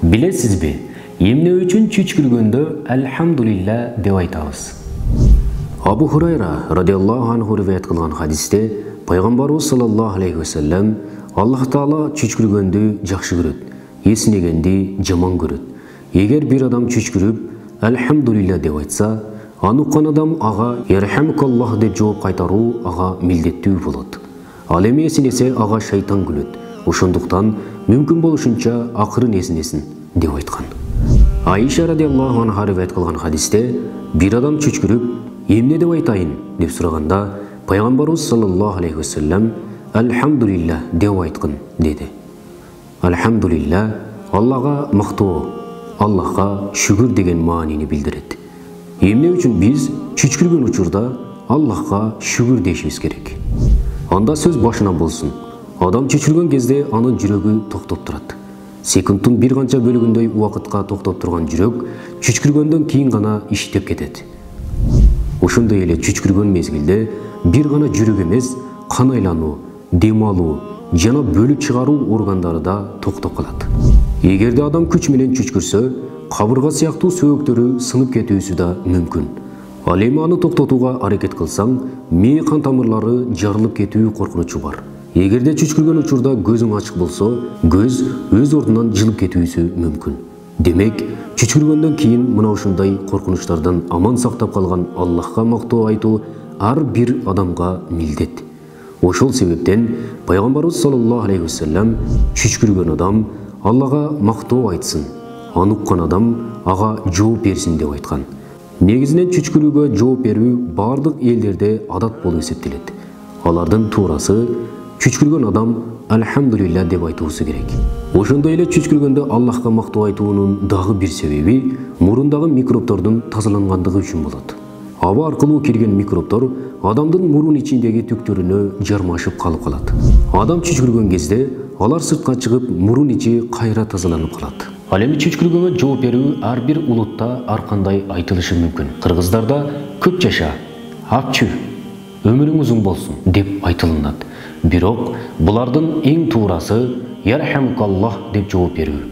Билесизби, эмне үчүн чүчкүргөндө «Альхамдулилля» деп айтабыз? Абу Хурайра радиаллаху анху риваят кылган хадисте пайгамбарыбыз саллаллаху алейхи вассалам Аллах Таала чүчкүргөндү жакшы көрөт, эсинегенди жаман көрөт. Эгер бир адам чүчкүрүп «Альхамдулилля» деп айтса, аны уккан адам ага «Ярхамукаллах» деп жооп кайтаруу ага милдеттүү болот. Ал эми эсинесе ага шайтан күлөт. Ошондуктан мүмкүн болушунча акырын эсинесин деп айткан. Айша радиаллаху анха риваят кылган хадисте бир адам чүчкүрүп эмне деп айтайын деп сураганда пайгамбарыбыз саллаллаху алейхи вассалам «Альхамдулилля» деп айткын деди. Альхамдулилля Аллага мактоо, Аллахка шүгүр деген маанини билдирет. Эмне үчүн биз чүчкүргөн учурда Аллахка шүгүр дешибиз керек? Анда сөз башынан болсун. Адам чүчкүргөн кезде анын жүрөгү токтоп турат. Секундтун бир канча бөлүгүндөй убакытка токтоп турган жүрөк чүчкүргөндөн кийин гана иштеп кетет. Ошондой эле чүчкүргөн мезгилде бир гана жүрөк эмес, кан айлануу, дем алуу жана бөлүп чыгаруу органдары да токтоп калат. Эгерде адам күч менен чүчкүрсө, кабырга сыяктуу сөөктөрү сынып кетүүсү да мүмкүн. Ал эми аны токтотууга аракет кылсаң, мээ кан тамырлары жарылып кетүү коркунучу бар. Эгерде чүчкүргөн учурда көзүң ачык болсо, көз өз ордунан жылып кетүүсү мүмкүн. Демек, чүчкүргөндөн кийин мына ушундай коркунучтардан аман сактап калган Аллахка мактоо айтуу ар бир адамга милдет. Ошол себептен пайгамбарыбыз саллаллаху алейхи вассалам чүчкүргөн адам Аллага мактоо айтсын, аны уккан адам ага жооп берсин деп айткан. Негизинен чүчкүрүүгө жооп берүү бардык элдерде адат болуп эсептелет. Алардын туурасы чүчкүргөн адам «Альхамдулилля» деп айтуусу керек. Ошондой эле чүчкүргөндө Аллахка мактоо айтуунун дагы бир себеби мурундагы микробтордун тазалангандыгы үчүн болот. Аба аркылуу кирген микробтор адамдын мурун ичиндеги түктөрүнө жармашып калып калат. Адам чүчкүргөн кезде алар сыртка чыгып, мурун ичи кайра тазаланып калат. Ал эми чүчкүргөнгө жооп берүү ар бир улутта ар кандай айтылышы мүмкүн. Кыргыздарда көп жаша, апчу, өмүрүң узун болсун деп айтылынат. Бирок булардын эң туурасы «Ярхамукаллах» деп жооп берүү.